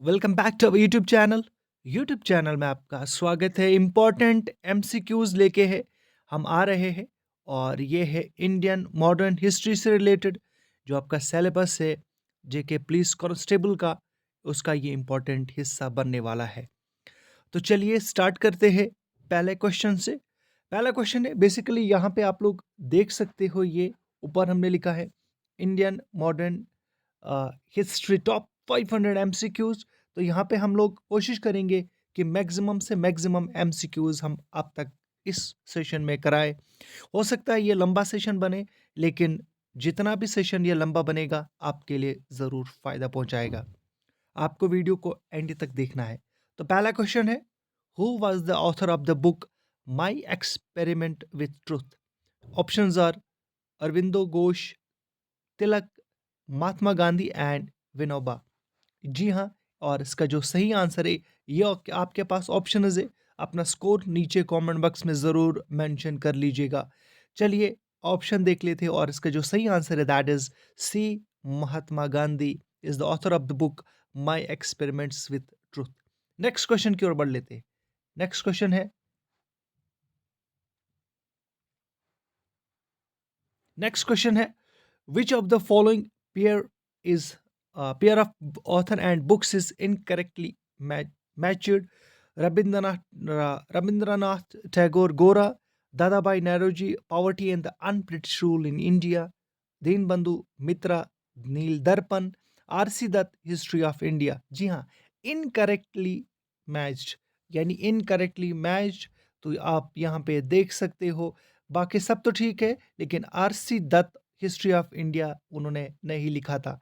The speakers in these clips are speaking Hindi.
Welcome back to our YouTube channel. YouTube channel में आपका स्वागत है। इम्पोर्टेंट एमसीक्यूज लेके है हम आ रहे हैं और ये है इंडियन मॉडर्न हिस्ट्री से रिलेटेड जो आपका सिलेबस है जेके पुलिस कांस्टेबल का, उसका ये इम्पोर्टेंट हिस्सा बनने वाला है। तो चलिए स्टार्ट करते हैं पहले क्वेश्चन से। पहला क्वेश्चन है, बेसिकली यहाँ पे आप लोग देख सकते हो, ये ऊपर हमने लिखा है Indian modern history top 500 MCQs. तो यहाँ पे हम लोग कोशिश करेंगे कि मैक्सिमम से मैक्सिमम एमसीक्यूज हम आप तक इस सेशन में कराए। हो सकता है ये लंबा सेशन बने, लेकिन जितना भी सेशन ये लंबा बनेगा आपके लिए ज़रूर फ़ायदा पहुंचाएगा। आपको वीडियो को एंड तक देखना है। तो पहला क्वेश्चन है, who was the author of the book my experiment with truth? Options are Aurobindo Ghosh, Tilak, Mahatma Gandhi and Vinoba. जी हाँ, और इसका जो सही आंसर है ये आपके पास ऑप्शन है। अपना स्कोर नीचे कमेंट बॉक्स में ज़रूर मेंशन कर लीजिएगा। चलिए ऑप्शन देख लेते हैं, और इसका जो सही आंसर है that is C, Mahatma Gandhi is the author of the book My Experiments with Truth. Next question की ओर बढ़ लेते हैं। नेक्स्ट क्वेश्चन है, which of the following pair is pair of author and books is incorrectly matched? Rabindranath Tagore Gora, Dadabhai Naroji, Poverty and the Unbritish Rule in India, Dinbandhu Mitra, Neil Darpan, R C Dutt history of India. जी हाँ, इनकरेक्टली मैच्ड, यानी इनकरेक्टली मैच्ड। तो आप यहाँ पे देख सकते हो, बाकी सब तो ठीक है, लेकिन RC Dutt history of India उन्होंने नहीं लिखा था।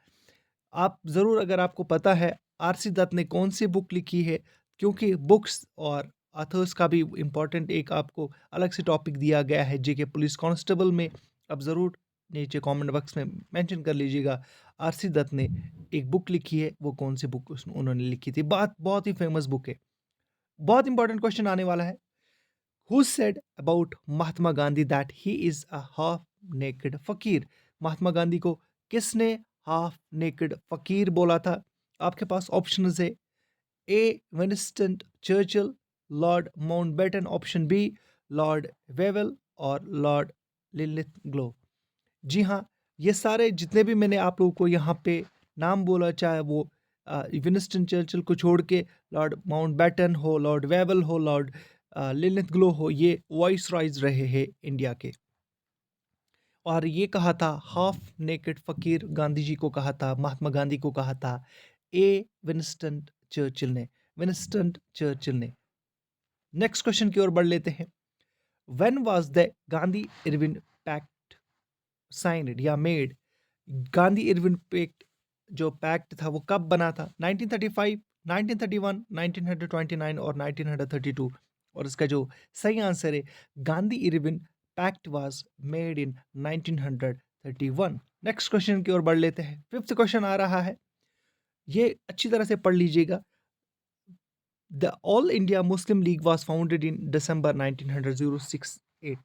आप ज़रूर, अगर आपको पता है आरसी दत्त ने कौन सी बुक लिखी है, क्योंकि बुक्स और ऑथर्स का भी इम्पोर्टेंट एक आपको अलग से टॉपिक दिया गया है जेके पुलिस कांस्टेबल में। अब ज़रूर नीचे कमेंट बॉक्स में मेंशन कर लीजिएगा आरसी दत्त ने एक बुक लिखी है, वो कौन सी बुक उन्होंने लिखी थी। बात बहुत ही फेमस बुक है। बहुत इंपॉर्टेंट क्वेश्चन आने वाला है, Who said about Mahatma Gandhi that he is a half naked फकीर? महात्मा गांधी को किसने हाफ नेकेड फकीर बोला था? आपके पास ऑप्शन है, A Winston Churchill, Lord Mountbatten, option B Lord Wavell और लॉर्ड लिलिथ ग्लो। जी हाँ, ये सारे जितने भी मैंने आप लोगों को यहाँ पे नाम बोला, चाहे वो विंस्टन चर्चिल को छोड़ के लॉर्ड माउंटबेटन हो, लॉर्ड वेवल हो, लॉर्ड लिलिथ ग्लो हो, ये वॉइस रॉयज रहे हैं इंडिया के। और ये कहा था हाफ नेकेड फकीर गांधी जी को कहा था, महात्मा गांधी को कहा था ए विंस्टन चर्चिल ने। नेक्स्ट क्वेश्चन की ओर बढ़ लेते हैं। When was the Gandhi Irwin pact signed या मेड? गांधी इरविन पैक्ट जो पैक्ट था वो कब बना था? 1935, 1931, 1929 और 1932। और इसका जो सही आंसर है, Gandhi Irwin pact was made in 1931। Next question की ओर बढ़ लेते हैं। फिफ्थ क्वेश्चन आ रहा है, ये अच्छी तरह से पढ़ लीजिएगा। The all India Muslim League was founded in December 1968।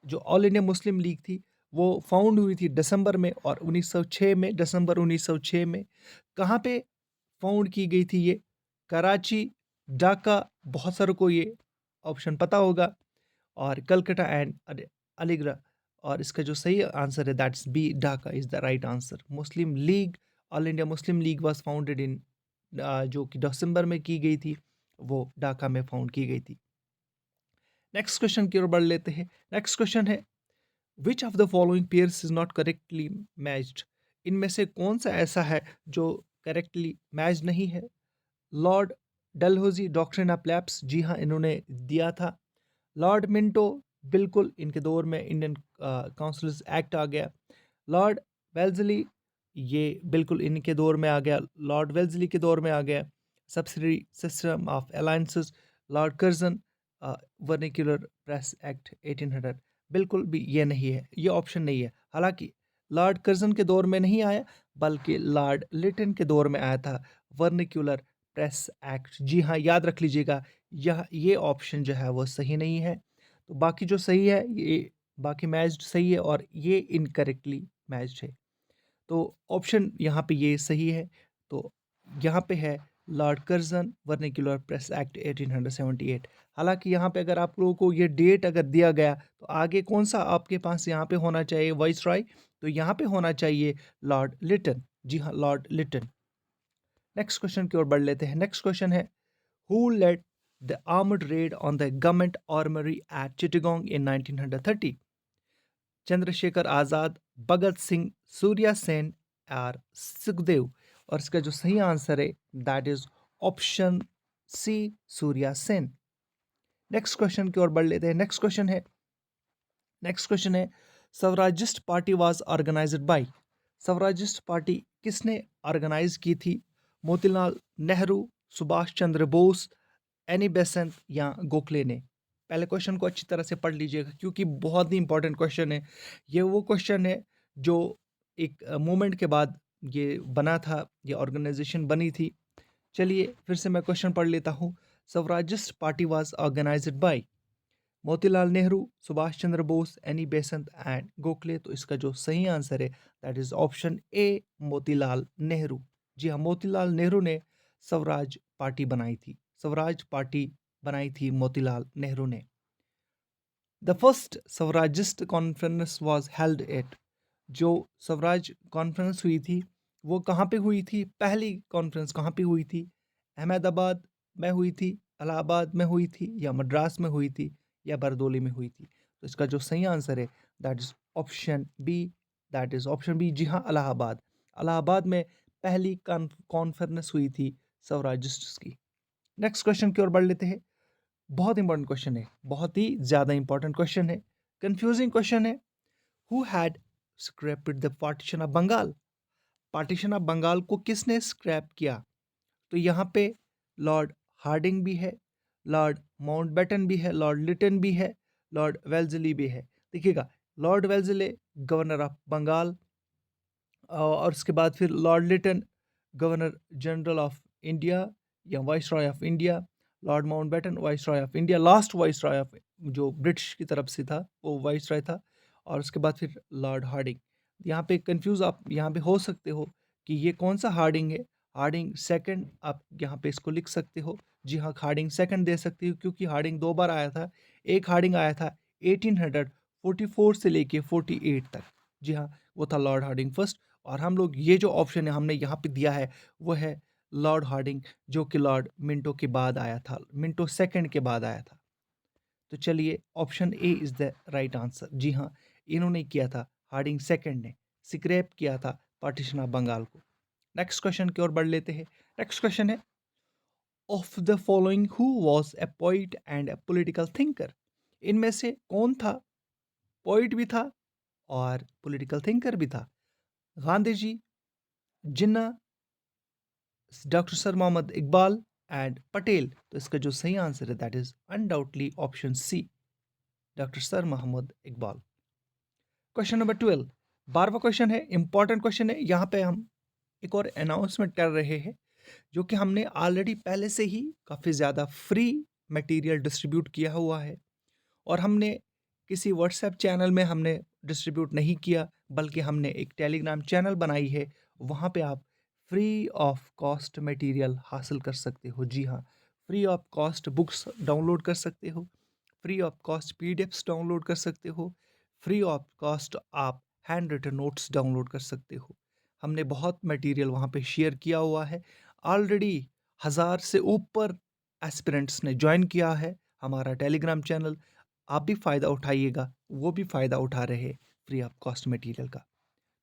जो ऑल इंडिया मुस्लिम लीग थी वो फाउंड हुई थी दिसंबर में, और 1906 में, दिसंबर 1906 में। कहाँ पे फाउंड की गई थी ये? कराची, ढाका, बहुत सारों को ये ऑप्शन पता होगा, और कलकत्ता एंड अलीगढ़। और इसका जो सही आंसर है that's B, Dhaka is the right answer. Muslim League, all India Muslim League was founded in, जो कि दिसंबर में की गई थी, वो ढाका में फाउंड की गई थी। नेक्स्ट क्वेश्चन की ओर बढ़ लेते हैं। नेक्स्ट क्वेश्चन है, which of the following pairs is not correctly matched? इनमें से कौन सा ऐसा है जो करेक्टली मैच नहीं है? Lord Dalhousie doctrine of lapse, जी हाँ इन्होंने दिया था। लॉर्ड मिंटो, बिल्कुल इनके दौर में इंडियन काउंसिल्स एक्ट आ गया। लॉर्ड वेल्जली, ये बिल्कुल इनके दौर में आ गया, लॉर्ड वेल्जली के दौर में आ गया। Subsidiary system of alliances, Lord Curzon, vernacular press act 1800, बिल्कुल भी ये नहीं है, ये ऑप्शन नहीं है। हालांकि लॉर्ड कर्जन के दौर में नहीं आया, बल्कि लॉर्ड लिटन के दौर में आया था वर्निकुलर प्रेस एक्ट। जी हाँ, याद रख लीजिएगा, यह ये ऑप्शन जो है वो सही नहीं है। तो बाकी जो सही है, ये बाकी मैच्ड सही है, और ये इनकरेक्टली मैच्ड है। तो ऑप्शन यहाँ पे ये सही है। तो यहाँ पे है Lord Curzon vernacular press act 1878। हालांकि यहाँ पे अगर आप लोगों को ये डेट अगर दिया गया तो आगे कौन सा आपके पास यहाँ पे होना चाहिए वाइसरॉय, तो यहाँ पे होना चाहिए लॉर्ड लिटन। जी हाँ, लॉर्ड लिटन। नेक्स्ट क्वेश्चन की ओर बढ़ लेते हैं। नेक्स्ट क्वेश्चन है, who led the armed raid on the government armoury at Chittagong in 1930? Chandrashekhar Azad, Bhagat Singh, Surya Sen और सुखदेव। और इसका जो सही आंसर है that is option C, Surya Sen. Next question की ओर बढ़ लेते हैं। नेक्स्ट क्वेश्चन है, Swarajist party was organised by. Swarajist party किसने ऑर्गेनाइज की थी? मोतीलाल नेहरू, सुभाष चंद्र बोस, एनी बेसेंट या गोखले ने? पहले क्वेश्चन को अच्छी तरह से पढ़ लीजिएगा क्योंकि बहुत ही इंपॉर्टेंट क्वेश्चन है। ये वो क्वेश्चन है जो एक मूवमेंट के बाद ये बना था, ये ऑर्गेनाइजेशन बनी थी। चलिए फिर से मैं क्वेश्चन पढ़ लेता हूँ। Swarajist party was organised by Motilal Nehru, Subhash Chandra Bose, Annie Besant and Gokhale. तो इसका जो सही आंसर है that is option A, Motilal Nehru. जी हाँ, मोतीलाल नेहरू ने स्वराज पार्टी बनाई थी। स्वराज पार्टी बनाई थी मोतीलाल नेहरू ने। The first Swarajist conference was held at. जो स्वराज कॉन्फ्रेंस हुई थी वो कहाँ पे हुई थी? पहली कॉन्फ्रेंस कहाँ पे हुई थी? अहमदाबाद में हुई थी, इलाहाबाद में हुई थी, या मद्रास में हुई थी, या बरदौली में हुई थी? तो इसका जो सही आंसर है that is option B, that is option B. जी हाँ, इलाहाबाद। इलाहाबाद में पहली कॉन्फ्रेंस हुई थी स्वराजिस्ट की। नेक्स्ट क्वेश्चन की ओर बढ़ लेते हैं। बहुत इंपॉर्टेंट क्वेश्चन है, बहुत ही ज्यादा इंपॉर्टेंट क्वेश्चन है, कंफ्यूजिंग क्वेश्चन है। Who had scrapped the partition of Bengal? Partition of Bengal को किसने स्क्रैप किया? तो यहाँ पे लॉर्ड हार्डिंग भी है, लॉर्ड माउंटबेटन भी है, लॉर्ड लिटन भी है, लॉर्ड वेल्जली भी है। देखिएगा, Lord Wellesley governor of Bengal, और उसके बाद फिर Lord Lytton governor general of India या viceroy of India, Lord Mountbatten viceroy of India, last viceroy of जो ब्रिटिश की तरफ से था वो वाइस रॉय था, और उसके बाद फिर लॉर्ड हार्डिंग। यहाँ पे कंफ्यूज आप यहाँ पे हो सकते हो कि ये कौन सा हार्डिंग है। हार्डिंग सेकंड आप यहाँ पे इसको लिख सकते हो। जी हाँ, हार्डिंग सेकंड दे सकते हो क्योंकि हार्डिंग दो बार आया था। एक हार्डिंग आया था 1844 से लेके 48 तक। जी हाँ, वो था लॉर्ड हार्डिंग फर्स्ट। और हम लोग ये जो ऑप्शन है हमने यहाँ पे दिया है वो है लॉर्ड हार्डिंग, जो कि लॉर्ड मिंटो के बाद आया था, मिंटो सेकंड के बाद आया था। तो चलिए option A is the right answer. जी हाँ, इन्होंने किया था, हार्डिंग सेकंड ने स्क्रैप किया था पार्टीशन ऑफ बंगाल को। नेक्स्ट क्वेश्चन की ओर बढ़ लेते हैं। नेक्स्ट क्वेश्चन है, of the following who was a poet and A political thinker? इनमें से कौन था? पोइट भी था और पॉलिटिकल थिंकर भी था। Gandhi ji, Jinnah, doctor sir Mohammad Iqbal and Patel. तो इसका जो सही आंसर है that is undoubtedly option C, doctor sir Mohammad Iqbal. Question number 12, 12वां क्वेश्चन है, इंपॉर्टेंट क्वेश्चन है। यहाँ पे हम एक और अनाउंसमेंट कर रहे हैं जो कि हमने ऑलरेडी पहले से ही काफ़ी ज़्यादा फ्री मटेरियल डिस्ट्रीब्यूट किया हुआ है, और हमने किसी व्हाट्सएप चैनल में हमने डिस्ट्रीब्यूट नहीं किया, बल्कि हमने एक टेलीग्राम चैनल बनाई है। वहाँ पे आप फ्री ऑफ कॉस्ट मटेरियल हासिल कर सकते हो। जी हाँ, free of cost books download कर सकते हो, free of cost PDFs download कर सकते हो, फ्री ऑफ कॉस्ट आप हैंड रिटन नोट्स डाउनलोड कर सकते हो। हमने बहुत मटेरियल वहाँ पे शेयर किया हुआ है। ऑलरेडी 1000 से ऊपर एस्पिरेंट्स ने ज्वाइन किया है हमारा टेलीग्राम चैनल। आप भी फ़ायदा उठाइएगा, वो भी फ़ायदा उठा रहे हैं फ्री ऑफ कॉस्ट मटेरियल का।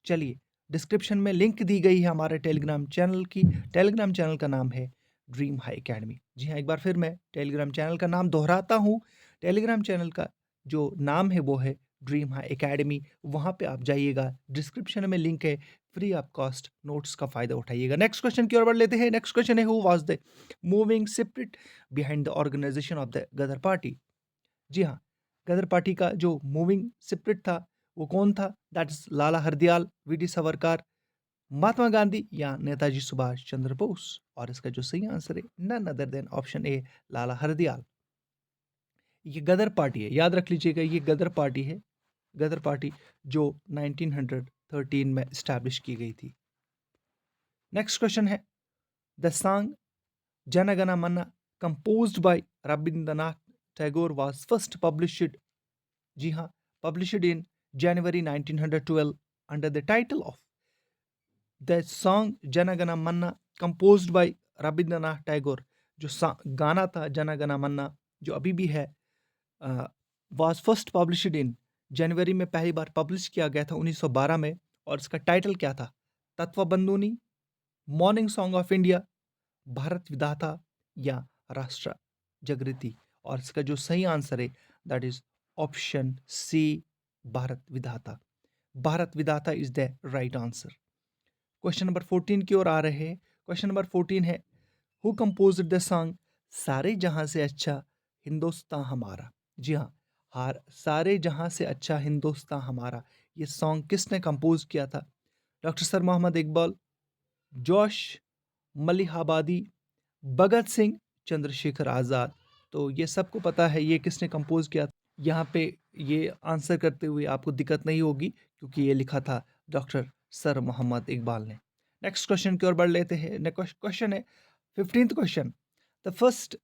चलिए, डिस्क्रिप्शन में लिंक दी गई है हमारे टेलीग्राम चैनल की। टेलीग्राम चैनल का नाम है ड्रीम हाई एकेडमी। जी हाँ, एक बार फिर मैं टेलीग्राम चैनल का नाम दोहराता हूँ। टेलीग्राम चैनल का जो नाम है वो है ड्रीम हाई एकेडमी। वहाँ पे आप जाइएगा, डिस्क्रिप्शन में लिंक है, फ्री ऑफ कॉस्ट नोट्स का फ़ायदा उठाइएगा। नेक्स्ट क्वेश्चन की ओर बढ़ लेते हैं। नेक्स्ट क्वेश्चन है, who was the moving spirit behind the organisation of the Ghadar party? जी हाँ, गदर पार्टी का जो मूविंग स्पिरिट था वो कौन था? That is Lala Hardayal, V D Savarkar, Mahatma Gandhi या नेताजी सुभाष चंद्र बोस। और इसका जो सही आंसर है none other than option A, Lala Hardayal. ये गदर पार्टी है, याद रख लीजिएगा, ये गदर पार्टी है। गदर पार्टी जो 1913 में स्टैब्लिश की गई थी। नेक्स्ट क्वेश्चन है, the song Jana Gana Mana, composed by Rabindranath Tagore, was first published, जी हाँ, published in January 1912 under the title of the song Jana Gana Manna, composed by Rabindranath Tagore. जो गाना था जन गण मन, जो अभी भी है, वॉज फर्स्ट पब्लिश्ड इन जनवरी में पहली बार पब्लिश किया गया था 1912 में, और इसका टाइटल क्या था? Tattvabodhini, morning song of India, Bharat Vidhata या राष्ट्र जागृति। और इसका जो सही आंसर है that is option C, Bharat Vidhata. Bharat Vidhata is the right answer. Question number 14 की ओर आ रहे हैं। क्वेश्चन नंबर 14 है, हु कंपोज्ड द सॉन्ग सारे जहां से अच्छा हिंदुस्तान हमारा? जी हाँ, सारे जहां से अच्छा हिंदुस्तान हमारा, ये सॉन्ग किसने कंपोज किया था? डॉक्टर सर मोहम्मद इकबाल, जोश मलिहाबादी, भगत सिंह, चंद्रशेखर आज़ाद। तो ये सबको पता है ये किसने कंपोज किया था। यहाँ पे ये आंसर करते हुए आपको दिक्कत नहीं होगी क्योंकि ये लिखा था डॉक्टर सर मोहम्मद इकबाल ने। नेक्स्ट क्वेश्चन की ओर बढ़ लेते हैं। नेक्स्ट क्वेश्चन है 15th question, the first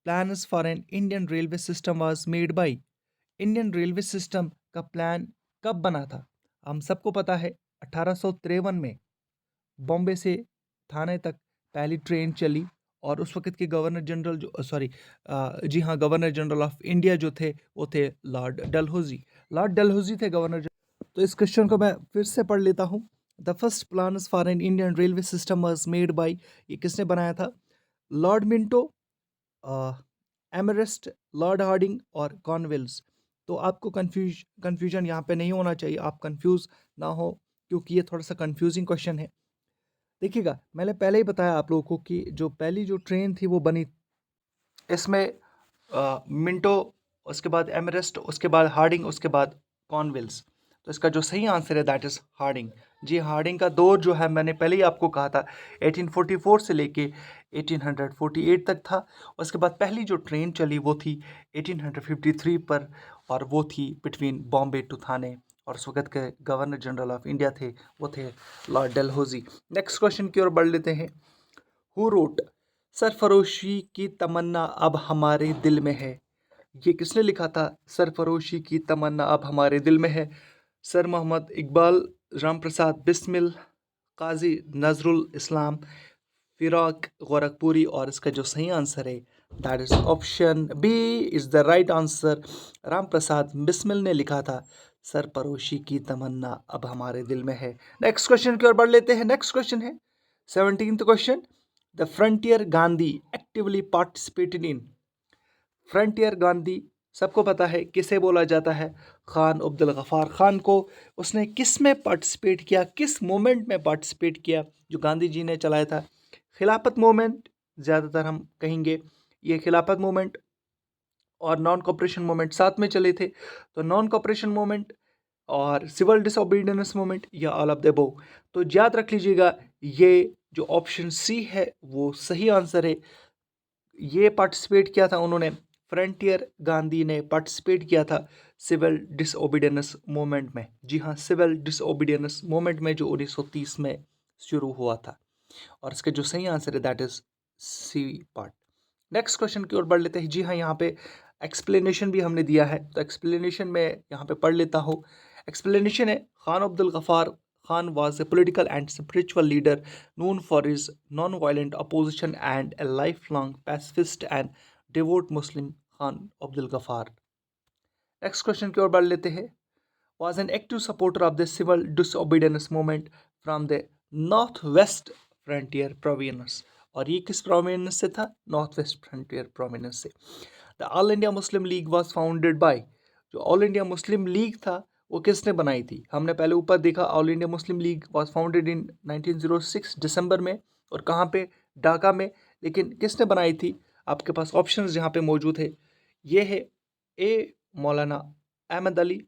plans for an Indian railway system was made by. Indian railway system का प्लान कब बना था? हम सबको पता है 1853 में बॉम्बे से थाने तक पहली ट्रेन चली, और उस वक्त के गवर्नर जनरल जो जी हाँ, गवर्नर जनरल ऑफ इंडिया जो थे वो थे लॉर्ड डलहौजी। लॉर्ड डलहौजी थे गवर्नर जनरल। तो इस क्वेश्चन को मैं फिर से पढ़ लेता हूँ। The first plans for an Indian railway system was made by, ये किसने बनाया था? लॉर्ड मिंटो, एमरेस्ट, लॉर्ड हार्डिंग और कॉर्नवेल्स। तो आपको कंफ्यूजन यहाँ पे नहीं होना चाहिए, आप कंफ्यूज ना हो क्योंकि ये थोड़ा सा कंफ्यूजिंग क्वेश्चन है। देखिएगा, मैंने पहले ही बताया आप लोगों को कि जो पहली जो ट्रेन थी वो बनी, इसमें मिंटो, उसके बाद एमरेस्ट, उसके बाद हार्डिंग, उसके बाद कॉर्नवेल्स। तो इसका जो सही आंसर है दैट इज हार्डिंग। जी, हार्डिंग का दौर जो है मैंने पहले ही आपको कहा था 1844 से लेके 1848 तक था। उसके बाद पहली जो ट्रेन चली वो थी 1853 पर, और वो थी बिटवीन बॉम्बे टू थाने, और उस वक्त के गवर्नर जनरल ऑफ इंडिया थे वो थे लॉर्ड डलहौजी। नेक्स्ट क्वेश्चन की ओर बढ़ लेते हैं। हु रोट सरफरोशी की तमन्ना अब हमारे दिल में है? ये किसने लिखा था? सरफरोशी की तमन्ना अब हमारे दिल में है। सर मोहम्मद इकबाल, राम प्रसाद बिस्मिल, काजी नजरुल इस्लाम, फिराक गोरखपुरी। और इसका जो सही आंसर है that is option B is the right answer. Ram Prasad Bismil ने लिखा था सरफरोशी की तमन्ना अब हमारे दिल में है। नेक्स्ट क्वेश्चन की ओर बढ़ लेते हैं। नेक्स्ट क्वेश्चन है 17th question, the frontier Gandhi actively participated in. Frontier Gandhi सबको पता है किसे बोला जाता है? खान अब्दुल गफ्फार खान को। उसने किस में पार्टिसिपेट किया, किस मूवमेंट में पार्टिसिपेट किया जो गांधी जी ने चलाया था? खिलाफत मूवमेंट ज़्यादातर हम कहेंगे, ये खिलाफत मूवमेंट और नॉन कॉपरेशन मूवमेंट साथ में चले थे। तो नॉन कॉपरेशन मूवमेंट और सिविल डिसोबीडियंस मूवमेंट या ऑल ऑफ द अबव। तो याद रख लीजिएगा, ये जो ऑप्शन सी है वो सही आंसर है। ये पार्टिसिपेट किया था उन्होंने, फ्रंटियर गांधी ने पार्टिसिपेट किया था सिविल डिसओबीडियंस मूवमेंट में। जी हाँ, सिविल डिसओबीडियंस मूवमेंट में जो 1930 में शुरू हुआ था। और इसका जो सही आंसर है that is C part. Next question की ओर बढ़ लेते हैं। जी हाँ, यहाँ पे एक्सप्लेनेशन भी हमने दिया है, तो एक्सप्लेनेशन में यहाँ पे पढ़ लेता हूँ। एक्सप्लेनेशन है, Khan Abdul Gaffar Khan was a political and spiritual leader known for his non-violent opposition and a lifelong pacifist and devout Muslim. Khan Abdul Ghaffar. Next question की ओर बढ़ लेते हैं। Was an active supporter of the civil disobedience movement from the Northwest Frontier Province. और ये किस प्रोविंस से था? नॉर्थ वेस्ट फ्रंटियर प्रोविंस से। The all India Muslim League was founded bye, जो ऑल इंडिया मुस्लिम लीग था वो किसने बनाई थी? हमने पहले ऊपर देखा all India Muslim League was founded in 1906 दिसंबर में, और कहाँ पे? ढाका में। लेकिन किसने बनाई थी? आपके पास ऑप्शंस यहाँ पे मौजूद है। ये है ए मौलाना अहमद अली,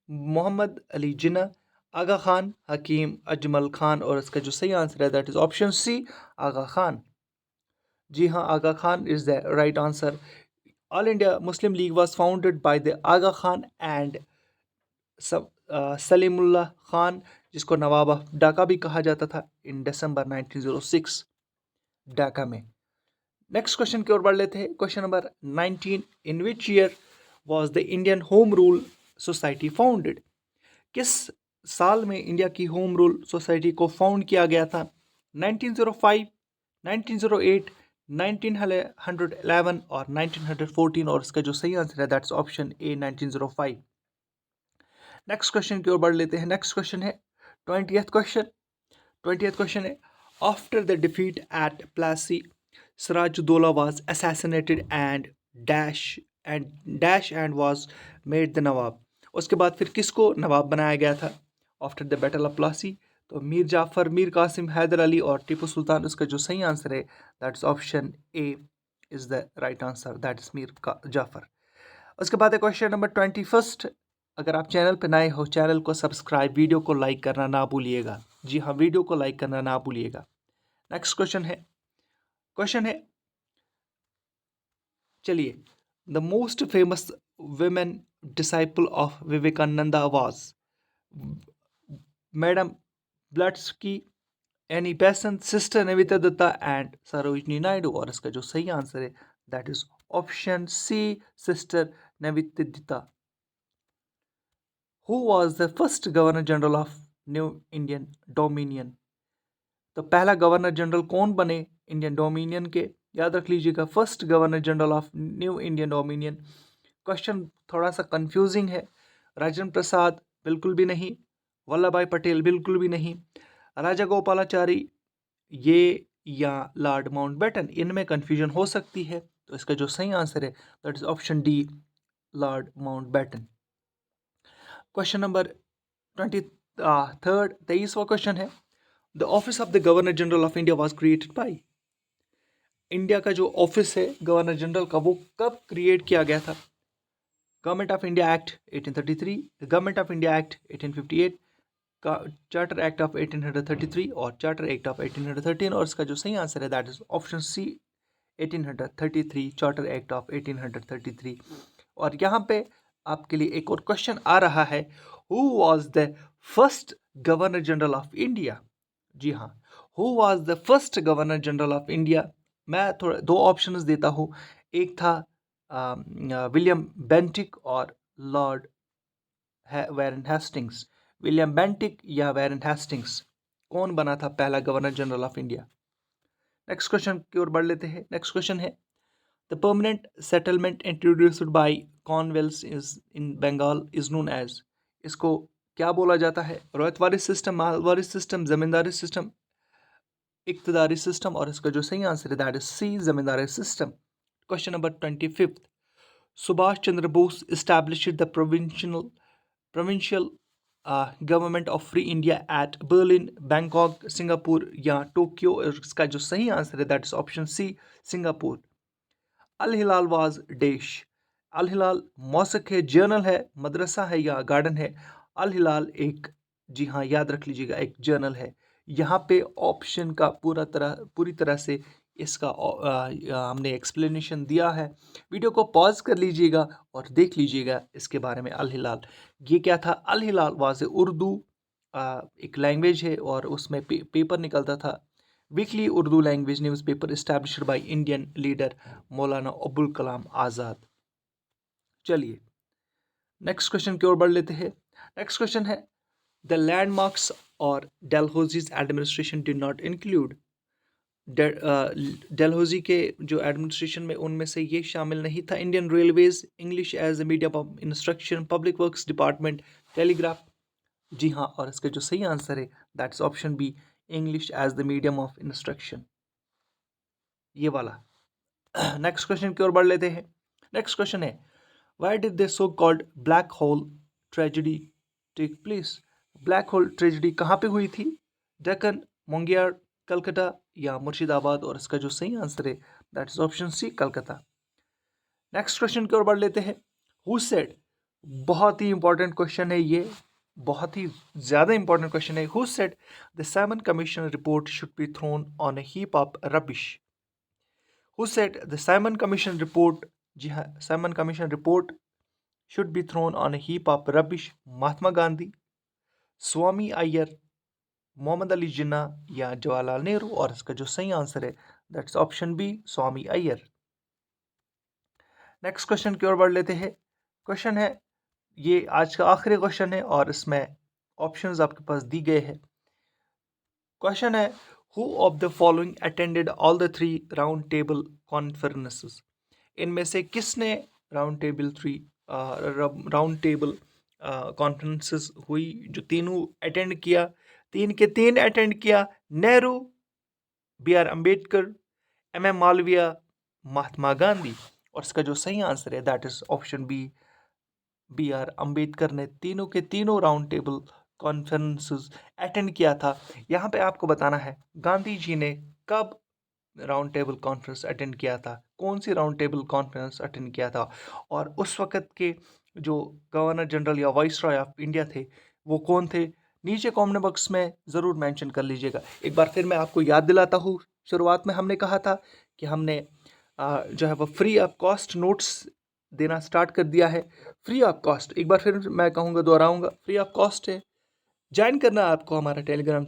मोहम्मद अली जिन्ना, आगा खान, हकीम अजमल खान। और इसका जो सही आंसर है that is option C, Aga Khan. जी हाँ, Aga Khan is the right answer. All India Muslim League was founded by the Aga Khan and Salimullah Khan, जिसको नवाब ऑफ ढाका भी कहा जाता था, इन दिसंबर 1906 ढाका में। नेक्स्ट क्वेश्चन की ओर बढ़ लेते हैं। Question number 19, in which year was the Indian home rule society founded? किस साल में इंडिया की होम रूल सोसाइटी को फाउंड किया गया था? 1905, 1908, 1911 और 1914, और इसका जो सही आंसर है that's option A 1905। Next question की ओर बढ़ लेते हैं। नेक्स्ट क्वेश्चन है 20th क्वेश्चन। 20th क्वेश्चन है, after the defeat at Plassey Sirajuddaulah was assassinated and was made the nawab. उसके बाद फिर किसको नवाब बनाया गया था after the battle of Plassey? तो मीर जाफर, मीर कासिम, हैदर अली और टीपू सुल्तान। इसका जो सही आंसर है that's option A is the right answer, that is Mir Jafar. उसके बाद है क्वेश्चन नंबर 21। अगर आप चैनल पर नए हो, चैनल को सब्सक्राइब, वीडियो को लाइक करना ना भूलिएगा। जी हाँ, वीडियो को लाइक करना ना भूलिएगा। नेक्स्ट क्वेश्चन है चलिए, the most famous women disciple of Vivekananda was madam Blavatsky, Annie Besant, sister Nivedita Datta and Sarojini Naidu. और इसका जो सही आंसर है that is option C, sister Nivedita. Who was the first governor general of new Indian dominion? तो पहला गवर्नर जनरल कौन बने इंडियन डोमिनियन के? याद रख लीजिएगा, first governor general of new Indian dominion. Question थोड़ा सा कंफ्यूजिंग है। राजेंद्र प्रसाद बिल्कुल भी नहीं, वल्लभ भाई पटेल बिल्कुल भी नहीं, राजा गोपालाचारी ये या लॉर्ड माउंटबेटन, इनमें कंफ्यूजन हो सकती है। तो इसका जो सही आंसर है that is option D, Lord Mountbatten. Question number 23वां क्वेश्चन है, the office of the governor general of India was created by. India का जो ऑफिस है गवर्नर जनरल का वो कब क्रिएट किया गया था? Government of India act 1833, government of India act 1858, charter act of 1833 और चार्टर एक्ट ऑफ 1813। और इसका जो सही आंसर है that is option C 1833, charter act of 1833। और यहाँ पे आपके लिए एक और क्वेश्चन आ रहा है, who was the first governor general of India? जी हाँ, who was the first governor general of India? मैं थोड़ा दो ऑप्शंस देता हूँ। एक था विलियम बेंटिक और Lord Warren Hastings. William Bentinck या वैरन हेस्टिंग्स, कौन बना था पहला governor general of India? Next question की ओर बढ़ लेते हैं। नेक्स्ट क्वेश्चन है, the permanent settlement introduced by Cornwallis is in Bengal is known as. इसको क्या बोला जाता है? Ryotwari system, Mahalwari system, zamindari system, Iqtadari system. और इसका जो सही आंसर है that is C, zamindari system. Question number 25, Subhash Chandra Bose established the provincial government of free India at Berlin, Bangkok, Singapore या टोक्यो। इसका जो सही आंसर है that is option C, Singapore. Al Hilal was dash. Al Hilal मौसक है, जर्नल है, मदरसा है या गार्डन है? अल हिलाल एक, जी हाँ याद रख लीजिएगा, एक जर्नल है। यहाँ पे ऑप्शन का पूरी तरह से इसका हमने एक्सप्लेनेशन दिया है। वीडियो को पॉज कर लीजिएगा और देख लीजिएगा इसके बारे में। अल हिलाल ये क्या था? अल हिलाल वाज उर्दू एक लैंग्वेज है और उसमें पेपर निकलता था, weekly Urdu language newspaper established by Indian leader Maulana Abul Kalam Azad. चलिए नेक्स्ट क्वेश्चन की ओर बढ़ लेते हैं। नेक्स्ट क्वेश्चन है, द लैंडमार्क्स और डेलहौजीज administration did not include. Dalhousie के जो एडमिनिस्ट्रेशन में उनमें से ये शामिल नहीं था, Indian railways, English as a medium of instruction, public works department, telegraph. जी हाँ, और इसका जो सही आंसर है that's option B, English as the medium of instruction, ये वाला। नेक्स्ट क्वेश्चन की ओर बढ़ लेते हैं। नेक्स्ट क्वेश्चन है, why did the so called black hole tragedy take place? Black hole tragedy कहाँ पे हुई थी? डेक्कन, मुंगेर, कलकत्ता या मुर्शिदाबाद? और इसका जो सही आंसर है that is option C, Calcutta. Next question की ओर बढ़ लेते हैं। हु सेड, बहुत ही इंपॉर्टेंट क्वेश्चन है ये, बहुत ही ज़्यादा इंपॉर्टेंट क्वेश्चन है। Who said the Simon Commission report should be thrown on a heap of rubbish? Who said the Simon Commission report, जी हाँ, Simon Commission report should be thrown on a heap of rubbish? Mahatma Gandhi, Swami Iyer, Mohammad Ali Jinnah या जवाहरलाल नेहरू? और इसका जो सही आंसर है that's option B, Swami Iyer. Next question की ओर बढ़ लेते हैं। क्वेश्चन है, ये आज का आखिरी क्वेश्चन है और इसमें ऑप्शंस आपके पास दी गए हैं। क्वेश्चन है, who of the following attended all the 3 round table conferences? इनमें से किसने राउंड टेबल कॉन्फ्रेंसेस हुई जो तीनों अटेंड किया? 3 के 3 अटेंड किया। Nehru, B R Ambedkar, M M Malviya, Mahatma Gandhi. और इसका जो सही आंसर है that is option B R Ambedkar ने तीनों के तीनों राउंड टेबल कॉन्फ्रेंसेस अटेंड किया था। यहाँ पे आपको बताना है गांधी जी ने कब राउंड टेबल कॉन्फ्रेंस अटेंड किया था, कौन सी राउंड टेबल कॉन्फ्रेंस अटेंड किया था, और उस वक़्त के जो गवर्नर जनरल या वाइस रॉय ऑफ इंडिया थे वो कौन थे? नीचे कमेंट बॉक्स में ज़रूर मेंशन कर लीजिएगा। एक बार फिर मैं आपको याद दिलाता हूँ, शुरुआत में हमने कहा था कि हमने जो है वो फ्री ऑफ कॉस्ट नोट्स देना स्टार्ट कर दिया है। फ्री ऑफ कॉस्ट, एक बार फिर मैं कहूँगा, दोहराऊँगा, फ्री ऑफ कॉस्ट है। ज्वाइन करना है आपको हमारा टेलीग्राम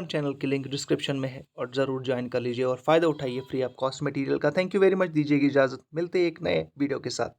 चैनल की लिंक डिस्क्रिप्शन में है और ज़रूर ज्वाइन कर लीजिए और फ़ायदा उठाइए फ्री ऑफ कॉस्ट मटेरियल का। थैंक यू वेरी मच, दीजिएगी इजाज़त, मिलते हैं एक नए वीडियो के साथ।